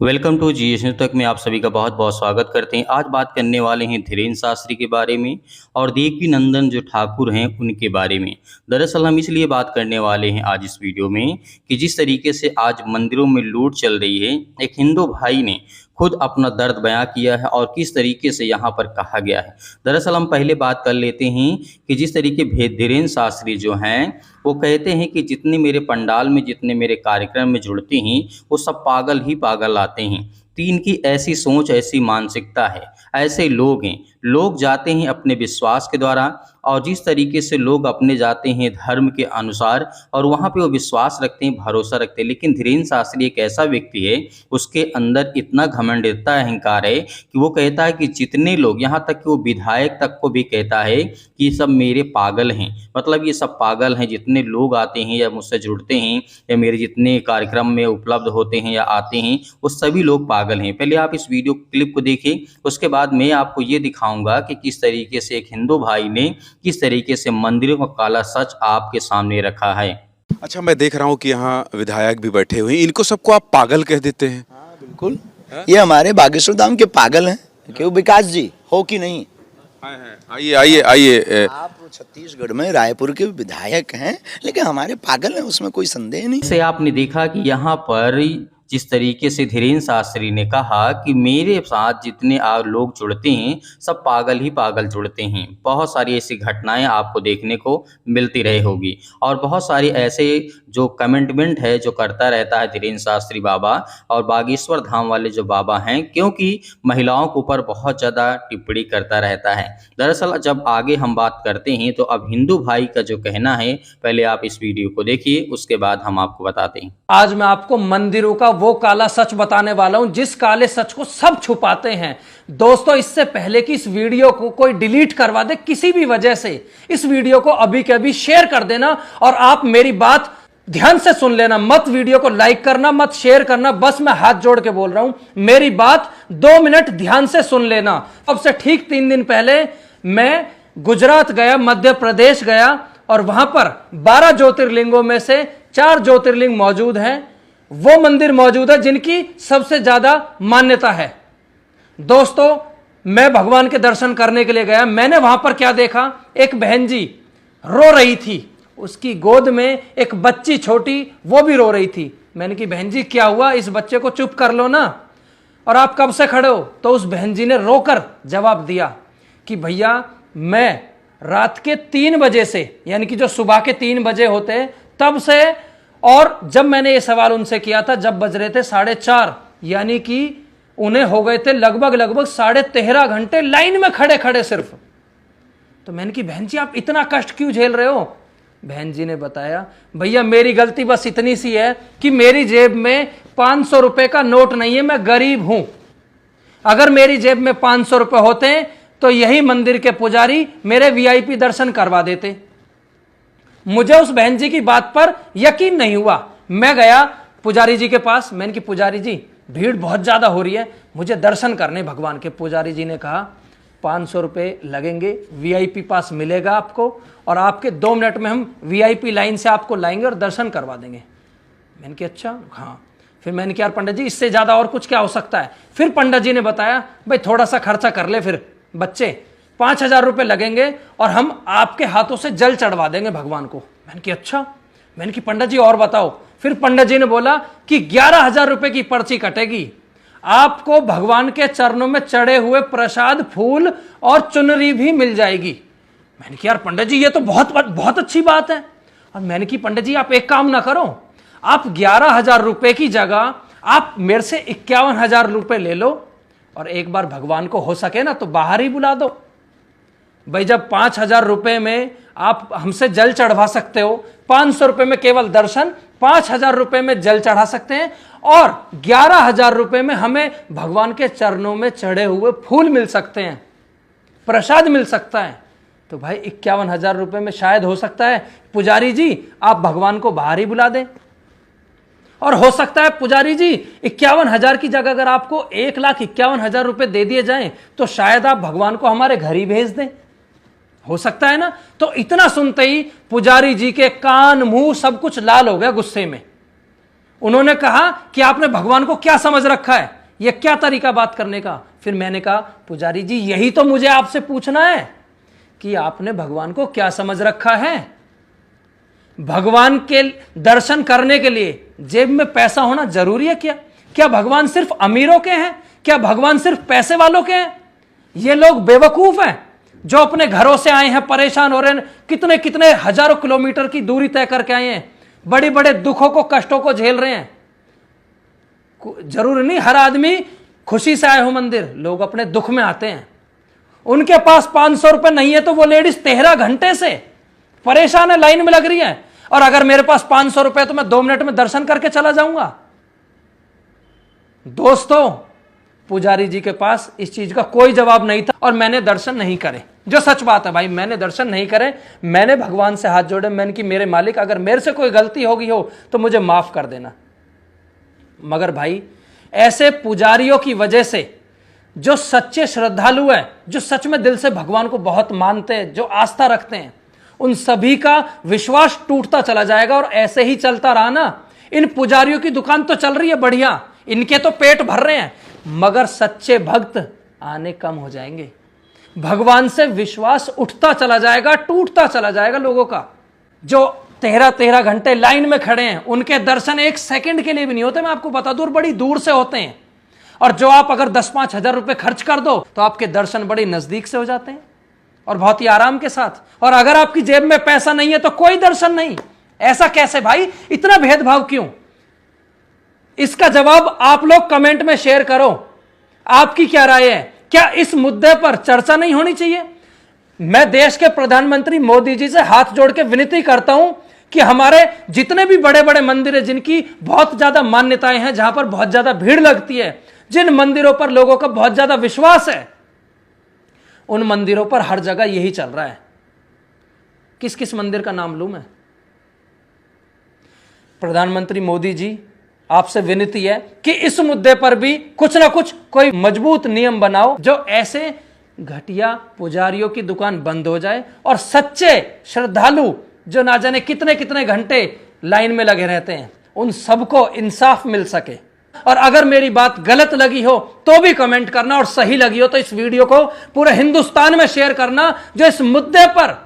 Welcome to GS news तक में आप सभी का बहुत बहुत स्वागत करते हैं। आज बात करने वाले हैं धीरेन्द्र शास्त्री के बारे में और देवकी नंदन जो ठाकुर हैं उनके बारे में। दरअसल हम इसलिए बात करने वाले हैं आज इस वीडियो में कि जिस तरीके से आज मंदिरों में लूट चल रही है, एक हिंदू भाई ने खुद अपना दर्द बयां किया है और किस तरीके से यहाँ पर कहा गया है। दरअसल हम पहले बात कर लेते हैं कि जिस तरीके धीरेन्द्र शास्त्री जो हैं वो कहते हैं कि जितने मेरे पंडाल में जितने मेरे कार्यक्रम में जुड़ते हैं वो सब पागल ही पागल आते हैं। तो इनकी ऐसी सोच ऐसी मानसिकता है, ऐसे लोग हैं। लोग जाते हैं अपने विश्वास के द्वारा और जिस तरीके से लोग अपने जाते हैं धर्म के अनुसार और वहाँ पे वो विश्वास रखते हैं, भरोसा रखते हैं। लेकिन धीरेन्द्र शास्त्री एक ऐसा व्यक्ति है, उसके अंदर इतना घमंड, इतना अहंकार है कि वो कहता है कि जितने लोग, यहाँ तक कि वो विधायक तक को भी कहता है कि ये सब मेरे पागल हैं। मतलब ये सब पागल हैं, जितने लोग आते हैं या मुझसे जुड़ते हैं या मेरे जितने कार्यक्रम में उपलब्ध होते हैं या आते हैं वो सभी लोग पागल हैं। पहले आप इस वीडियो क्लिप को देखिए, उसके बाद मैं आपको ये दिखाऊंगा कि किस तरीके से एक हिंदू भाई ने किस तरीके से मंदिरों का काला सच आपके सामने रखा है। अच्छा, मैं देख रहा हूँ कि यहाँ विधायक भी बैठे हुए हैं, इनको सबको आप पागल कह देते हैं। हाँ बिल्कुल, ये हमारे बागेश्वर धाम के पागल हैं। क्यों विकास जी, हो कि नहीं? आइए आइए आइए। आप छत्तीसगढ़ में रायपुर के विधायक हैं, लेकिन हमारे पागल हैं, उसमें कोई संदेह नहीं। से आपने देखा कि यहाँ पर जिस तरीके से धीरेन्द्र शास्त्री ने कहा कि मेरे साथ जितने लोग जुड़ते हैं सब पागल ही पागल जुड़ते हैं। बहुत सारी ऐसी घटनाएं आपको देखने को मिलती रही होगी और बहुत सारी ऐसे जो कमेंटमेंट है जो करता रहता है धीरेन्द्र शास्त्री बाबा और बागेश्वर धाम वाले जो बाबा हैं, क्योंकि महिलाओं के ऊपर बहुत ज़्यादा टिप्पणी करता रहता है। दरअसल जब आगे हम बात करते हैं तो अब हिंदू भाई का जो कहना है, पहले आप इस वीडियो को देखिए, उसके बाद हम आपको बताते हैं। आज मैं आपको मंदिरों का वो काला सच बताने वाला हूं जिस काले सच को सब छुपाते हैं। दोस्तों, इससे पहले कि इस वीडियो को कोई डिलीट करवा दे किसी भी वजह से, इस वीडियो को अभी के अभी शेयर कर देना और आप मेरी बात ध्यान से सुन लेना। मत वीडियो को लाइक करना, मत शेयर करना, बस मैं हाथ जोड़ के बोल रहा हूं, मेरी बात 2 मिनट ध्यान से सुन लेना। अब से ठीक 3 दिन पहले मैं गुजरात गया, मध्य प्रदेश गया और वहां पर 12 ज्योतिर्लिंगों में से 4 ज्योतिर्लिंग मौजूद हैं। वो मंदिर मौजूद है जिनकी सबसे ज्यादा मान्यता है। दोस्तों, मैं भगवान के दर्शन करने के लिए गया। मैंने वहां पर क्या देखा, एक बहन जी रो रही थी, उसकी गोद में एक बच्ची छोटी, वो भी रो रही थी। मैंने कहा बहन जी क्या हुआ, इस बच्चे को चुप कर लो ना, और आप कब से खड़े हो? तो उस बहन जी ने रोकर जवाब दिया कि भैया मैं रात के 3 बजे से, यानी कि जो सुबह के 3 बजे होते हैं तब से, और जब मैंने ये सवाल उनसे किया था जब बज रहे थे 4:30, यानी कि उन्हें हो गए थे लगभग 13.5 घंटे लाइन में खड़े खड़े सिर्फ। तो मैंने कहा बहन जी आप इतना कष्ट क्यों झेल रहे हो? बहन जी ने बताया भैया मेरी गलती बस इतनी सी है कि मेरी जेब में 500 रुपए का नोट नहीं है, मैं गरीब हूं। अगर मेरी जेब में 500 रुपए होते तो यही मंदिर के पुजारी मेरे वीआईपी दर्शन करवा देते। मुझे उस बहन जी की बात पर यकीन नहीं हुआ। मैं गया पुजारी जी के पास, मैंने कहा पुजारी जी भीड़ बहुत ज्यादा हो रही है, मुझे दर्शन करने भगवान के। पुजारी जी ने कहा 500 रुपये लगेंगे, वीआईपी पास मिलेगा आपको और आपके 2 मिनट में हम वीआईपी लाइन से आपको लाएंगे और दर्शन करवा देंगे। मैंने कहा अच्छा हाँ। फिर मैंने कहा यार पंडित जी इससे ज्यादा और कुछ क्या हो सकता है? फिर पंडित जी ने बताया भाई थोड़ा सा खर्चा कर ले, फिर बच्चे 5,000 रुपये लगेंगे और हम आपके हाथों से जल चढ़वा देंगे भगवान को। मैंने कहा अच्छा। मैंने कहा पंडित जी और बताओ। फिर पंडित जी ने बोला कि 11,000 रुपये की पर्ची कटेगी, आपको भगवान के चरणों में चढ़े हुए प्रसाद, फूल और चुनरी भी मिल जाएगी। मैंने कहा यार पंडित जी ये तो बहुत अच्छी बात है। और मैंने कहा पंडित जी आप एक काम ना करो, आप 11,000 रुपये की जगह आप मेरे से 51,000 रुपये ले लो और एक बार भगवान को हो सके ना तो बाहर ही बुला दो। भाई जब 5,000 रुपये में आप हमसे जल चढ़वा सकते हो, 500 रुपये में केवल दर्शन, 5,000 रुपये में जल चढ़ा सकते हैं और 11,000 रुपये में हमें भगवान के चरणों में चढ़े हुए फूल मिल सकते हैं, प्रसाद मिल सकता है, तो भाई 51,000 रुपये में शायद हो सकता है पुजारी जी आप भगवान को बाहर ही बुला दें। और हो सकता है पुजारी जी 51,000 की जगह अगर आपको 1,51,000 रुपये दे दिए जाएं तो शायद आप भगवान को हमारे घर ही भेज दें। हो सकता है ना? तो इतना सुनते ही पुजारी जी के कान, मुंह सब कुछ लाल हो गया गुस्से में। उन्होंने कहा कि आपने भगवान को क्या समझ रखा है, यह क्या तरीका बात करने का। फिर मैंने कहा पुजारी जी यही तो मुझे आपसे पूछना है कि आपने भगवान को क्या समझ रखा है। भगवान के दर्शन करने के लिए जेब में पैसा होना जरूरी है क्या? क्या भगवान सिर्फ अमीरों के हैं? क्या भगवान सिर्फ पैसे वालों के हैं? ये लोग बेवकूफ हैं जो अपने घरों से आए हैं, परेशान हो रहे हैं, कितने कितने हजारों किलोमीटर की दूरी तय करके आए हैं, बड़े बड़े दुखों को, कष्टों को झेल रहे हैं। जरूरी नहीं हर आदमी खुशी से आए हो मंदिर, लोग अपने दुख में आते हैं। उनके पास 500 रुपए नहीं है तो वो लेडीज 13 घंटे से परेशान है, लाइन में लग रही है। और अगर मेरे पास 500 रुपए तो मैं 2 मिनट में दर्शन करके चला जाऊंगा। दोस्तों, पुजारी जी के पास इस चीज का कोई जवाब नहीं था और मैंने दर्शन नहीं करे। जो सच बात है भाई, मैंने दर्शन नहीं करे। मैंने भगवान से हाथ जोड़े, मैंने कि मेरे मालिक अगर मेरे से कोई गलती होगी हो तो मुझे माफ कर देना। मगर भाई ऐसे पुजारियों की वजह से जो सच्चे श्रद्धालु हैं, जो सच में दिल से भगवान को बहुत मानते हैं, जो आस्था रखते हैं, उन सभी का विश्वास टूटता चला जाएगा। और ऐसे ही चलता रहा ना, इन पुजारियों की दुकान तो चल रही है बढ़िया, इनके तो पेट भर रहे हैं, मगर सच्चे भक्त आने कम हो जाएंगे। भगवान से विश्वास उठता चला जाएगा, टूटता चला जाएगा लोगों का। जो 13 घंटे लाइन में खड़े हैं, उनके दर्शन 1 सेकंड के लिए भी नहीं होते। मैं आपको बता दूं, बड़ी दूर से होते हैं। और जो आप अगर 10-5 हजार रुपए खर्च कर दो तो आपके दर्शन बड़े नजदीक से हो जाते हैं और बहुत ही आराम के साथ। और अगर आपकी जेब में पैसा नहीं है तो कोई दर्शन नहीं। ऐसा कैसे भाई, इतना भेदभाव क्यों? इसका जवाब आप लोग कमेंट में शेयर करो। आपकी क्या राय है? क्या इस मुद्दे पर चर्चा नहीं होनी चाहिए? मैं देश के प्रधानमंत्री मोदी जी से हाथ जोड़ के विनती करता हूं कि हमारे जितने भी बड़े बड़े मंदिर हैं, जिनकी बहुत ज्यादा मान्यताएं हैं, जहां पर बहुत ज्यादा भीड़ लगती है, जिन मंदिरों पर लोगों का बहुत ज्यादा विश्वास है, उन मंदिरों पर हर जगह यही चल रहा है। किस किस मंदिर का नाम लूं मैं? प्रधानमंत्री मोदी जी, आपसे विनती है कि इस मुद्दे पर भी कुछ ना कुछ कोई मजबूत नियम बनाओ, जो ऐसे घटिया पुजारियों की दुकान बंद हो जाए और सच्चे श्रद्धालु जो ना जाने कितने कितने घंटे लाइन में लगे रहते हैं, उन सबको इंसाफ मिल सके। और अगर मेरी बात गलत लगी हो तो भी कमेंट करना, और सही लगी हो तो इस वीडियो को पूरे हिंदुस्तान में शेयर करना, जो इस मुद्दे पर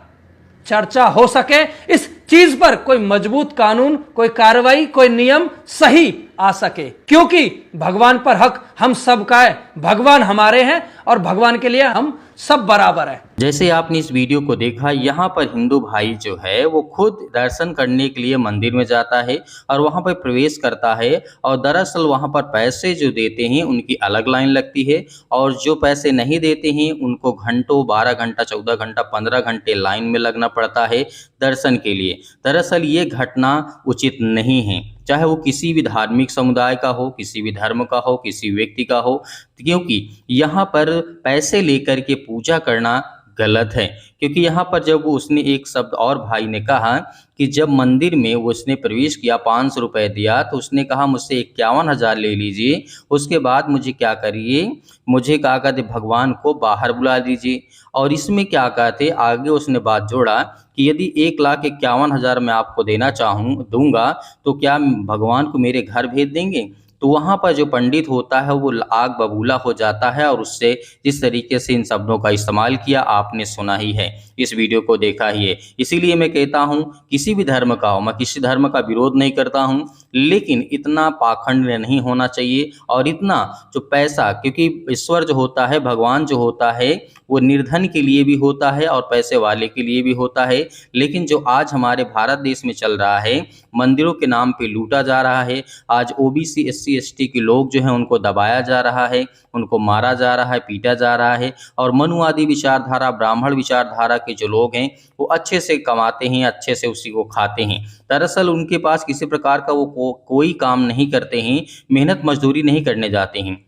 चर्चा हो सके, इस चीज पर कोई मजबूत कानून, कोई कार्रवाई, कोई नियम सही आ सके। क्योंकि भगवान पर हक हम सब का है, भगवान हमारे हैं और भगवान के लिए हम सब बराबर है। जैसे आपने इस वीडियो को देखा, यहाँ पर हिंदू भाई जो है वो खुद दर्शन करने के लिए मंदिर में जाता है और वहाँ पर प्रवेश करता है, और दरअसल वहाँ पर पैसे जो देते हैं उनकी अलग लाइन लगती है, और जो पैसे नहीं देते हैं उनको घंटों, 12 घंटा, 14 घंटा, 15 घंटे लाइन में लगना पड़ता है दर्शन के लिए। दरअसल ये घटना उचित नहीं है, चाहे वो किसी भी धार्मिक समुदाय का हो, किसी भी धर्म का हो, किसी व्यक्ति का हो, क्योंकि यहाँ पर पैसे लेकर के पूजा करना गलत है। क्योंकि यहाँ पर जब उसने एक शब्द और भाई ने कहा कि जब मंदिर में उसने प्रवेश किया, 500 रुपये दिया, तो उसने कहा मुझसे 51,000 ले लीजिए, उसके बाद मुझे क्या करिए, मुझे क्या कहते भगवान को बाहर बुला दीजिए। और इसमें क्या कहते आगे उसने बात जोड़ा कि यदि 1,51,000 मैं आपको देना दूंगा तो क्या भगवान को मेरे घर भेज देंगे? तो वहाँ पर जो पंडित होता है वो आग बबूला हो जाता है, और उससे जिस तरीके से इन शब्दों का इस्तेमाल किया आपने सुना ही है, इस वीडियो को देखा ही है। इसीलिए मैं कहता हूँ किसी भी धर्म का हो, मैं किसी धर्म का विरोध नहीं करता हूँ, लेकिन इतना पाखंड नहीं होना चाहिए। और इतना जो पैसा, क्योंकि ईश्वर जो होता है, भगवान जो होता है, वो निर्धन के लिए भी होता है और पैसे वाले के लिए भी होता है। लेकिन जो आज हमारे भारत देश में चल रहा है, मंदिरों के नाम पे लूटा जा रहा है। आज ओबीसी, SC, ST के लोग जो हैं उनको दबाया जा रहा है, उनको मारा जा रहा है, पीटा जा रहा है। और मनुवादी विचारधारा, ब्राह्मण विचारधारा के जो लोग हैं वो अच्छे से कमाते हैं, अच्छे से उसी को खाते हैं। दरअसल उनके पास किसी प्रकार का वो कोई काम नहीं करते हैं, मेहनत मजदूरी नहीं करने जाते हैं।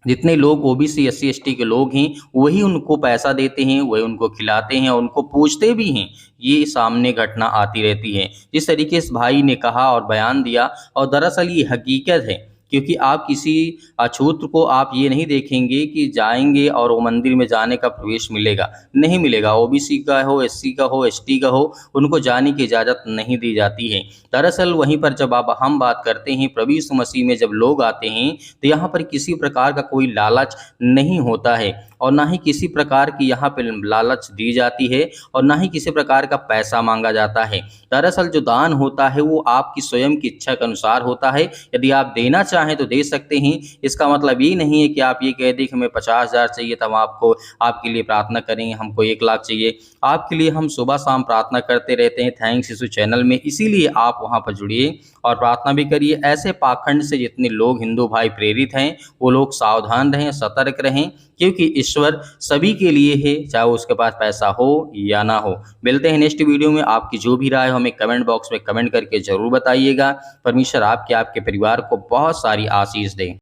जितने लोग ओबीसी, SC, ST के लोग हैं वही उनको पैसा देते हैं, वही उनको खिलाते हैं और उनको पूछते भी हैं। ये सामने घटना आती रहती है, जिस तरीके से भाई ने कहा और बयान दिया। और दरअसल ये हकीकत है क्योंकि आप किसी अछूत को आप ये नहीं देखेंगे कि जाएंगे और वो मंदिर में जाने का प्रवेश मिलेगा, नहीं मिलेगा। ओबीसी का हो, एससी का हो, एसटी का हो, उनको जाने की इजाज़त नहीं दी जाती है। दरअसल वहीं पर जब आप हम बात करते हैं प्रभु यीशु मसीह में, जब लोग आते हैं तो यहाँ पर किसी प्रकार का कोई लालच नहीं होता है और ना ही किसी प्रकार की यहाँ पे लालच दी जाती है और ना ही किसी प्रकार का पैसा मांगा जाता है। दरअसल जो दान होता है वो आपकी स्वयं की इच्छा के अनुसार होता है। यदि आप देना चाहें तो दे सकते हैं। इसका मतलब ये नहीं है कि आप ये कह दें कि हमें 50,000 चाहिए तो हम आपको आपके लिए प्रार्थना करेंगे, हमको 1 लाख चाहिए। आपके लिए हम सुबह शाम प्रार्थना करते रहते हैं थैंक्स यीशु चैनल में, इसीलिए आप वहाँ पर जुड़िए और प्रार्थना भी करिए। ऐसे पाखंड से जितने लोग हिंदू भाई प्रेरित हैं वो लोग सावधान रहें, सतर्क रहें, क्योंकि ईश्वर सभी के लिए है, चाहे उसके पास पैसा हो या ना हो। मिलते हैं नेक्स्ट वीडियो में। आपकी जो भी राय हो हमें कमेंट बॉक्स में कमेंट करके जरूर बताइएगा। परमेश्वर आपके परिवार को बहुत सारी आशीष दे।